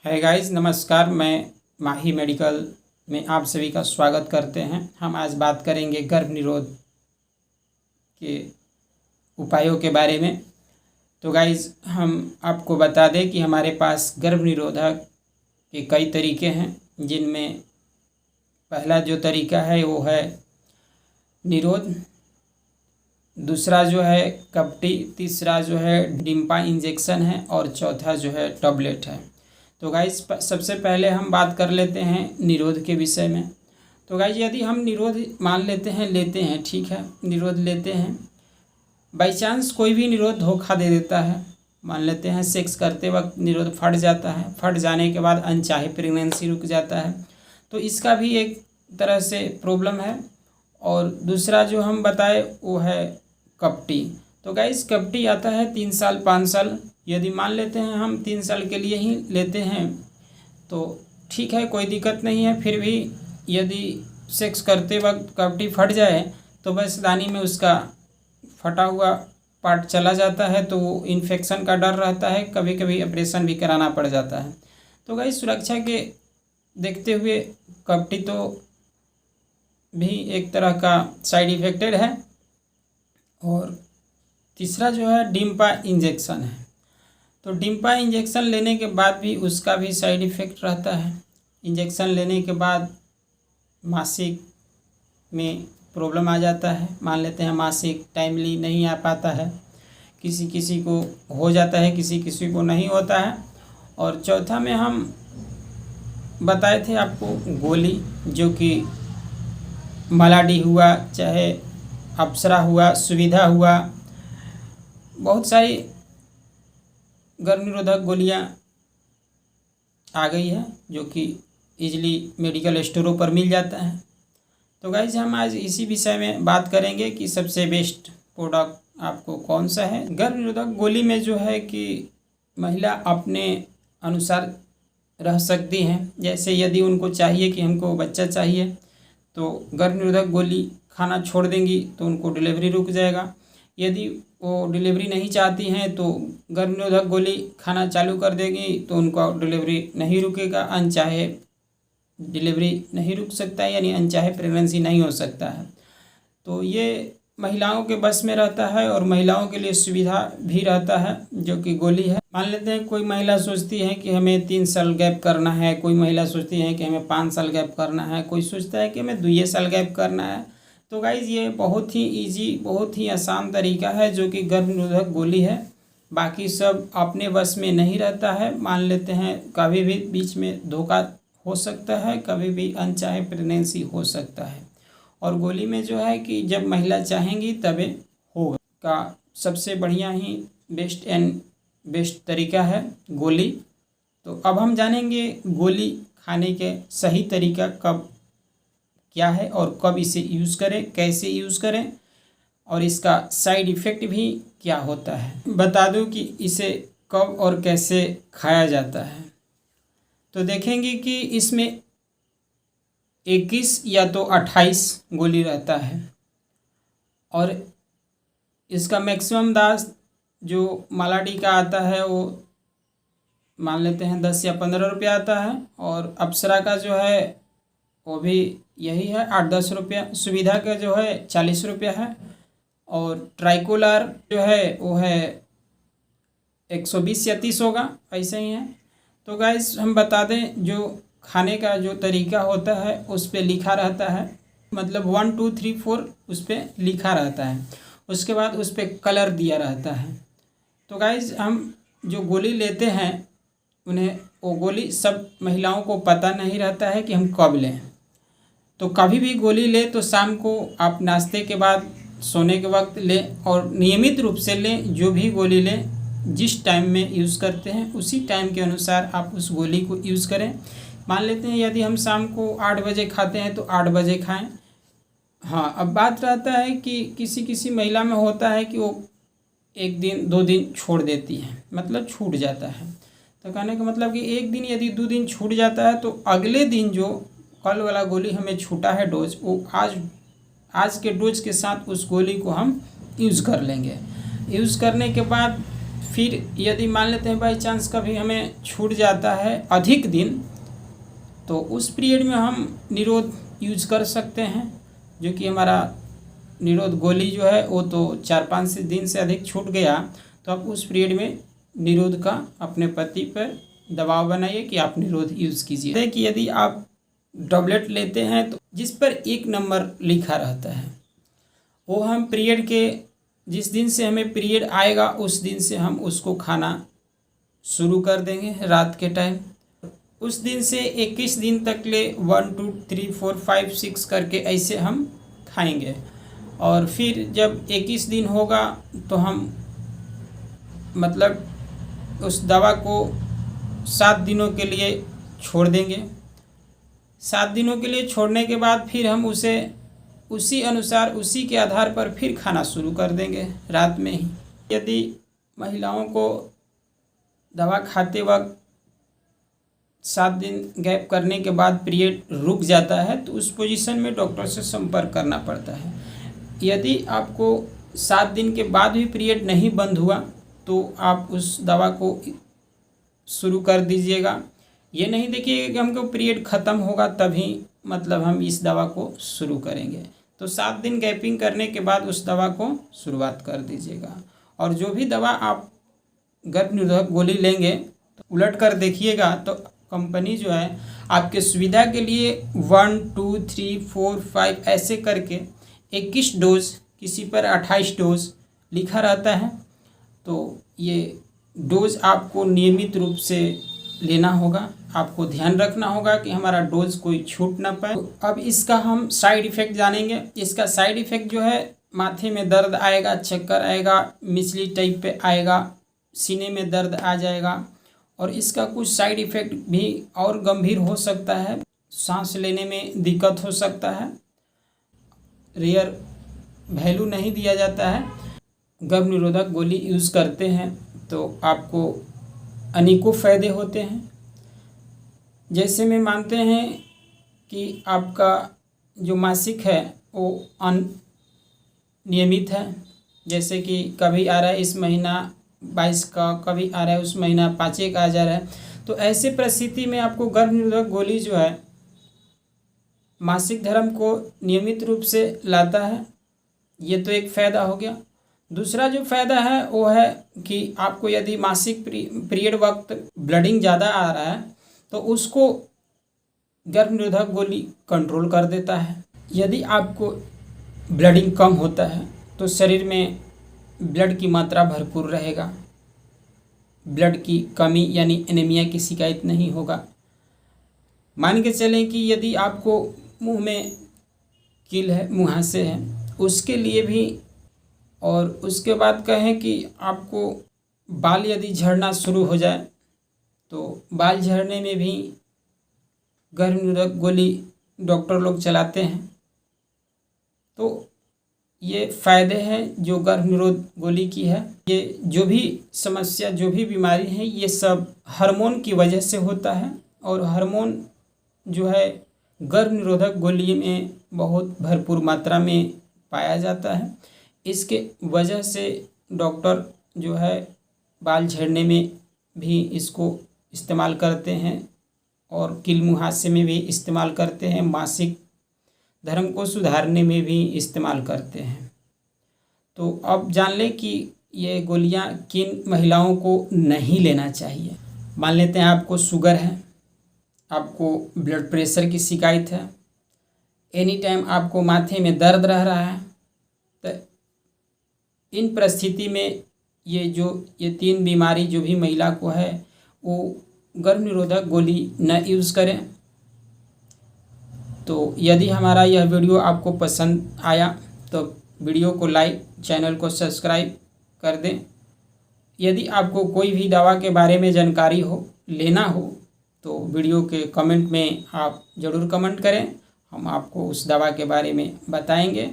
है गाइस, नमस्कार। मैं माही मेडिकल में आप सभी का स्वागत करते हैं। हम आज बात करेंगे गर्भ निरोध के उपायों के बारे में। तो गाइस, हम आपको बता दें कि हमारे पास गर्भ निरोधक के कई तरीके हैं, जिनमें पहला जो तरीका है वो है निरोध, दूसरा जो है कपटी, तीसरा जो है डिम्पा इंजेक्शन है और चौथा जो है टैबलेट है। तो गाइस, सबसे पहले हम बात कर लेते हैं निरोध के विषय में। तो गाइस, यदि हम निरोध मान लेते हैं, ठीक है, निरोध लेते हैं, बाई चांस कोई भी निरोध धोखा दे देता है, मान लेते हैं सेक्स करते वक्त निरोध फट जाता है, फट जाने के बाद अनचाहे प्रेगनेंसी रुक जाता है, तो इसका भी एक तरह से प्रॉब्लम है। और दूसरा जो हम बताए वो है कपटी। तो गाइस, कपटी आता है 3 साल 5 साल, यदि मान लेते हैं हम 3 साल के लिए ही लेते हैं तो ठीक है, कोई दिक्कत नहीं है। फिर भी यदि सेक्स करते वक्त कपटी फट जाए तो बस दानी में उसका फटा हुआ पार्ट चला जाता है, तो वो इन्फेक्शन का डर रहता है, कभी कभी ऑपरेशन भी कराना पड़ जाता है। तो गाइस, सुरक्षा के देखते हुए कपटी तो भी एक तरह का साइड इफेक्टेड है। और तीसरा जो है डिम्पा इंजेक्शन है। तो डिम्पा इंजेक्शन लेने के बाद भी उसका भी साइड इफ़ेक्ट रहता है। इंजेक्शन लेने के बाद मासिक में प्रॉब्लम आ जाता है, मान लेते हैं मासिक टाइमली नहीं आ पाता है, किसी किसी को हो जाता है, किसी किसी को नहीं होता है। और चौथा में हम बताए थे आपको गोली, जो कि मलाडी हुआ, चाहे अप्सरा हुआ, सुविधा हुआ, बहुत सारी गर्भ निरोधक गोलियाँ आ गई है जो कि इजीली मेडिकल स्टोरों पर मिल जाता है। तो गाइस, हम आज इसी विषय में बात करेंगे कि सबसे बेस्ट प्रोडक्ट आपको कौन सा है। गर्भ निरोधक गोली में जो है कि महिला अपने अनुसार रह सकती हैं। जैसे यदि उनको चाहिए कि हमको बच्चा चाहिए तो गर्भ निरोधक गोली खाना छोड़ देंगी तो उनको डिलीवरी रुक जाएगा। यदि वो डिलीवरी नहीं चाहती हैं तो गर्भ निरोधक गोली खाना चालू कर देगी तो उनको डिलीवरी नहीं रुकेगा, अनचाहे डिलीवरी नहीं रुक सकता है, यानी अनचाहे प्रेगनेंसी नहीं हो सकता है। तो ये महिलाओं के बस में रहता है और महिलाओं के लिए सुविधा भी रहता है, जो कि गोली है। मान लेते हैं कोई महिला सोचती है कि हमें 3 साल गैप करना है, कोई महिला सोचती है कि हमें 5 साल गैप करना है, कोई सोचता है कि हमें 2 साल गैप करना है। तो गाइज, ये बहुत ही इजी, बहुत ही आसान तरीका है जो कि गर्भ निरोधक गोली है। बाकी सब अपने बस में नहीं रहता है। मान लेते हैं कभी भी बीच में धोखा हो सकता है, कभी भी अनचाहे प्रेगनेंसी हो सकता है। और गोली में जो है कि जब महिला चाहेंगी तभी होगा का सबसे बढ़िया ही बेस्ट तरीका है गोली। तो अब हम जानेंगे गोली खाने के सही तरीका कब क्या है और कब इसे यूज़ करें, कैसे यूज़ करें, और इसका साइड इफ़ेक्ट भी क्या होता है। बता दूं कि इसे कब और कैसे खाया जाता है। तो देखेंगे कि इसमें 21 या तो 28 गोली रहता है और इसका मैक्सिमम दाम जो मलाडी का आता है वो मान लेते हैं 10 या 15 रुपये आता है। और अप्सरा का जो है वो भी यही है 8-10 रुपया। सुविधा का जो है 40 रुपया है। और ट्राइकोलर जो है वो है 120 या 30 होगा, ऐसे ही है। तो गाइस, हम बता दें जो खाने का जो तरीका होता है उस पर लिखा रहता है, मतलब 1 2 3 4 उस पर लिखा रहता है। उसके बाद उस पर कलर दिया रहता है। तो गाइस, हम जो गोली लेते हैं उन्हें वो गोली सब महिलाओं को पता नहीं रहता है कि हम कब लें। तो कभी भी गोली लें तो शाम को आप नाश्ते के बाद, सोने के वक्त लें और नियमित रूप से लें। जो भी गोली लें, जिस टाइम में यूज़ करते हैं उसी टाइम के अनुसार आप उस गोली को यूज़ करें। मान लेते हैं यदि हम शाम को 8 बजे खाते हैं तो 8 बजे खाएं। हाँ, अब बात रहता है कि किसी किसी महिला में होता है कि वो 1 दिन 2 दिन छोड़ देती है, मतलब छूट जाता है। तो कहने का मतलब कि 1 दिन यदि 2 दिन छूट जाता है तो अगले दिन जो कल वाला गोली हमें छूटा है डोज, वो आज के डोज के साथ उस गोली को हम यूज़ कर लेंगे। यूज़ करने के बाद फिर यदि मान लेते हैं बाई चांस कभी हमें छूट जाता है अधिक दिन, तो उस पीरियड में हम निरोध यूज कर सकते हैं, जो कि हमारा निरोध गोली जो है वो तो 4-5 दिन से अधिक छूट गया, तो आप उस पीरियड में निरोध का अपने पति पर दबाव बनाइए कि आप निरोध यूज़ कीजिए। देखिए यदि आप टैबलेट लेते हैं तो जिस पर 1 नंबर लिखा रहता है वो हम पीरियड के जिस दिन से हमें पीरियड आएगा उस दिन से हम उसको खाना शुरू कर देंगे रात के टाइम। उस दिन से 21 दिन तक ले 1 2 3 4 5 6 करके ऐसे हम खाएंगे, और फिर जब 21 दिन होगा तो हम मतलब उस दवा को 7 दिनों के लिए छोड़ देंगे। 7 दिनों के लिए छोड़ने के बाद फिर हम उसे उसी अनुसार उसी के आधार पर फिर खाना शुरू कर देंगे रात में ही। यदि महिलाओं को दवा खाते वक्त 7 दिन गैप करने के बाद पीरियड रुक जाता है तो उस पोजीशन में डॉक्टर से संपर्क करना पड़ता है। यदि आपको 7 दिन के बाद भी पीरियड नहीं बंद हुआ तो आप उस दवा को शुरू कर दीजिएगा। ये नहीं देखिएगा कि हमको पीरियड ख़त्म होगा तभी मतलब हम इस दवा को शुरू करेंगे, तो 7 दिन गैपिंग करने के बाद उस दवा को शुरुआत कर दीजिएगा। और जो भी दवा आप गर्भ निरोधक गोली लेंगे तो उलट कर देखिएगा तो कंपनी जो है आपके सुविधा के लिए 1 2 3 4 5 ऐसे करके 21 डोज, किसी पर 28 डोज लिखा रहता है। तो ये डोज आपको नियमित रूप से लेना होगा, आपको ध्यान रखना होगा कि हमारा डोज कोई छूट ना पाए। तो अब इसका हम साइड इफ़ेक्ट जानेंगे। इसका साइड इफ़ेक्ट जो है माथे में दर्द आएगा, चक्कर आएगा, मिचली टाइप पे आएगा, सीने में दर्द आ जाएगा, और इसका कुछ साइड इफ़ेक्ट भी और गंभीर हो सकता है। सांस लेने में दिक्कत हो सकता है, रेयर वैल्यू नहीं दिया जाता है। गर्भ निरोधक गोली यूज़ करते हैं तो आपको अनेकों फ़ायदे होते हैं। जैसे में मानते हैं कि आपका जो मासिक है वो अनियमित है, जैसे कि कभी आ रहा है इस महीना 22 का, कभी आ रहा है उस महीना 5 का आ जा रहा है, तो ऐसे परिस्थिति में आपको गर्भ निरोधक गोली जो है मासिक धर्म को नियमित रूप से लाता है। ये तो एक फ़ायदा हो गया। दूसरा जो फ़ायदा है वो है कि आपको यदि मासिक पीरियड वक्त ब्लडिंग ज़्यादा आ रहा है तो उसको गर्भ निरोधक गोली कंट्रोल कर देता है। यदि आपको ब्लडिंग कम होता है तो शरीर में ब्लड की मात्रा भरपूर रहेगा, ब्लड की कमी यानी एनीमिया की शिकायत नहीं होगा। मान के चलें कि यदि आपको मुंह में कील है, मुहासे है, उसके लिए भी, और उसके बाद कहें कि आपको बाल यदि झड़ना शुरू हो जाए तो बाल झड़ने में भी गर्भ निरोधक गोली डॉक्टर लोग चलाते हैं। तो ये फ़ायदे हैं जो गर्भ निरोध गोली की है। ये जो भी समस्या, जो भी बीमारी है, ये सब हार्मोन की वजह से होता है, और हार्मोन जो है गर्भ निरोधक गोली में बहुत भरपूर मात्रा में पाया जाता है। इसके वजह से डॉक्टर जो है बाल झड़ने में भी इसको इस्तेमाल करते हैं, और कील मुहासे में भी इस्तेमाल करते हैं, मासिक धर्म को सुधारने में भी इस्तेमाल करते हैं। तो अब जान लें कि ये गोलियां किन महिलाओं को नहीं लेना चाहिए। मान लेते हैं आपको शुगर है, आपको ब्लड प्रेशर की शिकायत है, एनी टाइम आपको माथे में दर्द रह रहा है, तो इन परिस्थिति में ये 3 बीमारी जो भी महिला को है वो गर्भ निरोधक गोली न यूज़ करें। तो यदि हमारा यह वीडियो आपको पसंद आया तो वीडियो को लाइक, चैनल को सब्सक्राइब कर दें। यदि आपको कोई भी दवा के बारे में जानकारी हो, लेना हो, तो वीडियो के कमेंट में आप ज़रूर कमेंट करें, हम आपको उस दवा के बारे में बताएंगे।